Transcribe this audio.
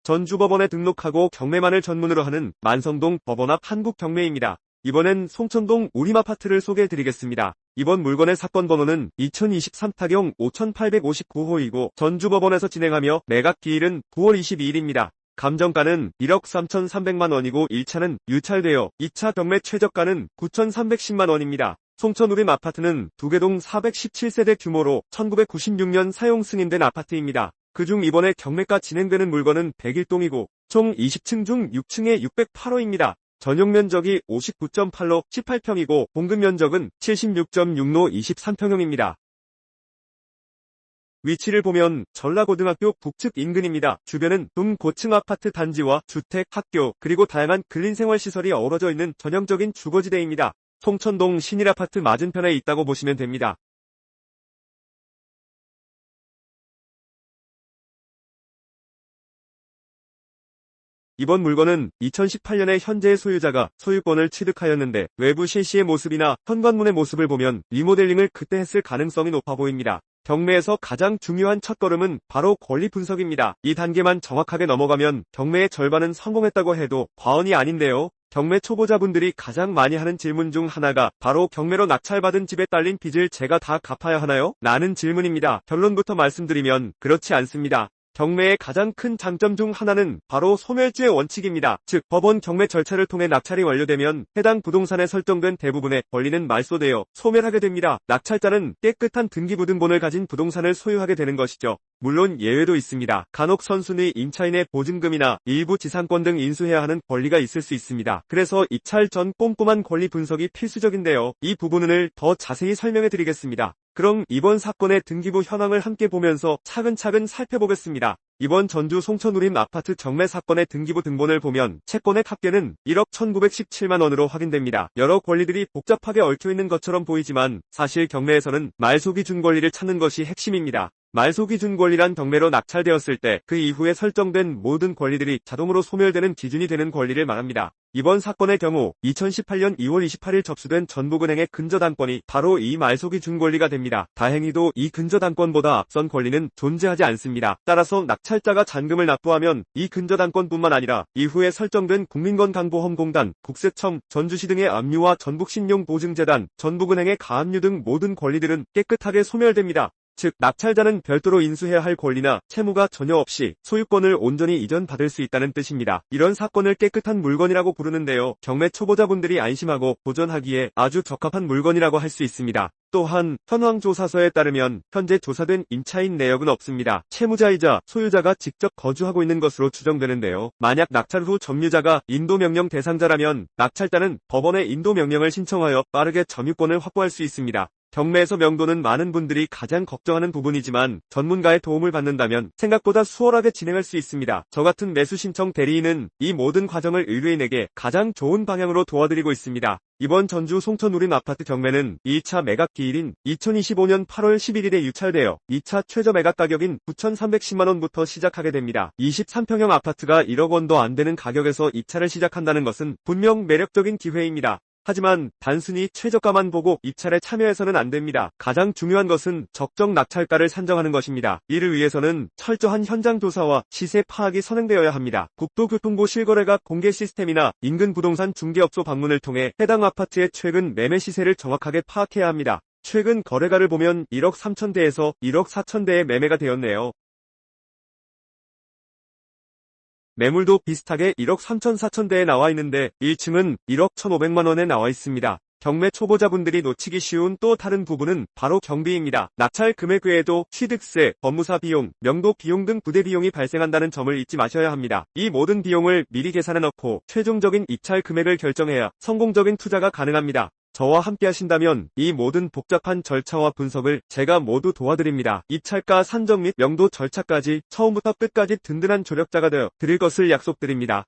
전주법원에 등록하고 경매만을 전문으로 하는 만성동 법원 앞 한국경매입니다. 이번엔 송천동 우림아파트를 소개해드리겠습니다. 이번 물건의 사건 번호는 2023타경 5859호이고 전주법원에서 진행하며 매각 기일은 9월 22일입니다. 감정가는 1억 3,300만 원이고 1차는 유찰되어 2차 경매 최저가는 9,310만 원입니다. 송천 우림 아파트는 두개동 417세대 규모로 1996년 사용 승인된 아파트입니다. 그중 이번에 경매가 진행되는 물건은 101동이고 총 20층 중 6층에 608호입니다. 전용 면적이 59.8로 18평이고 공급 면적은 76.6로 23평형입니다. 위치를 보면 전라고등학교 북측 인근입니다. 주변은 중고층 아파트 단지와 주택, 학교, 그리고 다양한 근린생활시설이 어우러져 있는 전형적인 주거지대입니다. 송천동 신일아파트 맞은편에 있다고 보시면 됩니다. 이번 물건은 2018년에 현재의 소유자가 소유권을 취득하였는데 외부 실시의 모습이나 현관문의 모습을 보면 리모델링을 그때 했을 가능성이 높아 보입니다. 경매에서 가장 중요한 첫걸음은 바로 권리 분석입니다. 이 단계만 정확하게 넘어가면 경매의 절반은 성공했다고 해도 과언이 아닌데요. 경매 초보자분들이 가장 많이 하는 질문 중 하나가 바로 경매로 낙찰받은 집에 딸린 빚을 제가 다 갚아야 하나요? 라는 질문입니다. 결론부터 말씀드리면 그렇지 않습니다. 경매의 가장 큰 장점 중 하나는 바로 소멸주의 원칙입니다. 즉 법원 경매 절차를 통해 낙찰이 완료되면 해당 부동산에 설정된 대부분의 권리는 말소되어 소멸하게 됩니다. 낙찰자는 깨끗한 등기부등본을 가진 부동산을 소유하게 되는 것이죠. 물론 예외도 있습니다. 간혹 선순위 임차인의 보증금이나 일부 지상권 등 인수해야 하는 권리가 있을 수 있습니다. 그래서 입찰 전 꼼꼼한 권리 분석이 필수적인데요. 이 부분을 더 자세히 설명해 드리겠습니다. 그럼 이번 사건의 등기부 현황을 함께 보면서 차근차근 살펴보겠습니다. 이번 전주 송천우림 아파트 경매 사건의 등기부 등본을 보면 채권의 합계는 1억 1917만 원으로 확인됩니다. 여러 권리들이 복잡하게 얽혀있는 것처럼 보이지만 사실 경매에서는 말소기준 권리를 찾는 것이 핵심입니다. 말소기준 권리란 경매로 낙찰되었을 때 그 이후에 설정된 모든 권리들이 자동으로 소멸되는 기준이 되는 권리를 말합니다. 이번 사건의 경우 2018년 2월 28일 접수된 전북은행의 근저당권이 바로 이 말소기준 권리가 됩니다. 다행히도 이 근저당권보다 앞선 권리는 존재하지 않습니다. 따라서 낙찰자가 잔금을 납부하면 이 근저당권뿐만 아니라 이후에 설정된 국민건강보험공단, 국세청, 전주시 등의 압류와 전북신용보증재단, 전북은행의 가압류 등 모든 권리들은 깨끗하게 소멸됩니다. 즉 낙찰자는 별도로 인수해야 할 권리나 채무가 전혀 없이 소유권을 온전히 이전받을 수 있다는 뜻입니다. 이런 사건을 깨끗한 물건이라고 부르는데요. 경매 초보자분들이 안심하고 도전하기에 아주 적합한 물건이라고 할 수 있습니다. 또한 현황조사서에 따르면 현재 조사된 임차인 내역은 없습니다. 채무자이자 소유자가 직접 거주하고 있는 것으로 추정되는데요. 만약 낙찰 후 점유자가 인도명령 대상자라면 낙찰자는 법원에 인도명령을 신청하여 빠르게 점유권을 확보할 수 있습니다. 경매에서 명도는 많은 분들이 가장 걱정하는 부분이지만 전문가의 도움을 받는다면 생각보다 수월하게 진행할 수 있습니다. 저 같은 매수신청 대리인은 이 모든 과정을 의뢰인에게 가장 좋은 방향으로 도와드리고 있습니다. 이번 전주 송천우림 아파트 경매는 2차 매각 기일인 2025년 8월 11일에 유찰되어 2차 최저 매각 가격인 9,310만원부터 시작하게 됩니다. 23평형 아파트가 1억 원도 안 되는 가격에서 입찰을 시작한다는 것은 분명 매력적인 기회입니다. 하지만 단순히 최저가만 보고 입찰에 참여해서는 안 됩니다. 가장 중요한 것은 적정 낙찰가를 산정하는 것입니다. 이를 위해서는 철저한 현장 조사와 시세 파악이 선행되어야 합니다. 국토교통부 실거래가 공개 시스템이나 인근 부동산 중개업소 방문을 통해 해당 아파트의 최근 매매 시세를 정확하게 파악해야 합니다. 최근 거래가를 보면 1억 3천대에서 1억 4천대의 매매가 되었네요. 매물도 비슷하게 1억 3천 4천대에 나와 있는데 1층은 1억 1,500만원에 나와 있습니다. 경매 초보자분들이 놓치기 쉬운 또 다른 부분은 바로 경비입니다. 낙찰 금액 외에도 취득세, 법무사 비용, 명도 비용 등 부대 비용이 발생한다는 점을 잊지 마셔야 합니다. 이 모든 비용을 미리 계산해 넣고 최종적인 입찰 금액을 결정해야 성공적인 투자가 가능합니다. 저와 함께 하신다면 이 모든 복잡한 절차와 분석을 제가 모두 도와드립니다. 입찰가 산정 및 명도 절차까지 처음부터 끝까지 든든한 조력자가 되어 드릴 것을 약속드립니다.